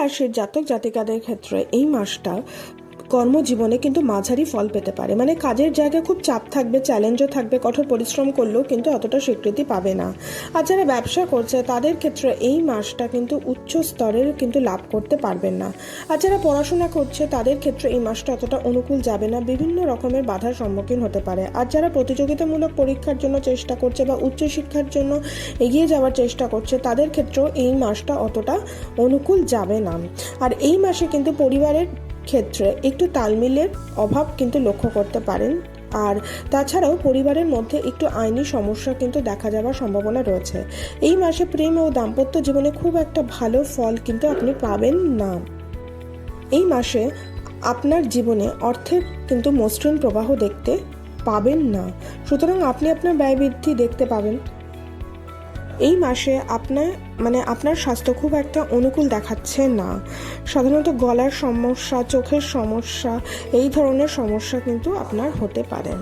রাশির জাতক জাতিকাদের ক্ষেত্রে এই মাসটা কর্মজীবনে কিন্তু মাঝারি ফল পেতে পারে। মানে কাজের জায়গায় খুব চাপ থাকবে, চ্যালেঞ্জও থাকবে, কঠোর পরিশ্রম করলেও কিন্তু অতটা স্বীকৃতি পাবে না। আর যারা ব্যবসা করছে তাদের ক্ষেত্রে এই মাসটা কিন্তু উচ্চ স্তরের কিন্তু লাভ করতে পারবেন না। আর যারা পড়াশোনা করছে তাদের ক্ষেত্রে এই মাসটা অতটা অনুকূল যাবে না, বিভিন্ন রকমের বাধার সম্মুখীন হতে পারে। আর যারা প্রতিযোগিতামূলক পরীক্ষার জন্য চেষ্টা করছে বা উচ্চশিক্ষার জন্য এগিয়ে যাওয়ার চেষ্টা করছে তাদের ক্ষেত্রেও এই মাসটা অতটা অনুকূল যাবে না। আর এই মাসে কিন্তু পরিবারের ক্ষেত্রে একটু তালমিলের অভাব কিন্তু লক্ষ্য করতে পারেন। আর তাছাড়াও পরিবারের মধ্যে একটু আইনি সমস্যা কিন্তু দেখা যাওয়ার সম্ভাবনা রয়েছে। এই মাসে প্রেম ও দাম্পত্য জীবনে খুব একটা ভালো ফল কিন্তু আপনি পাবেন না। এই মাসে আপনার জীবনে অর্থের কিন্তু মসৃণ প্রবাহ দেখতে পাবেন না, সুতরাং আপনি আপনার ব্যয় বৃদ্ধি দেখতে পাবেন। এই মাসে আপনার স্বাস্থ্য খুব একটা অনুকূল দেখাচ্ছে না। সাধারণত গলার সমস্যা, চোখের সমস্যা, এই ধরনের সমস্যা কিন্তু আপনার হতে পারে।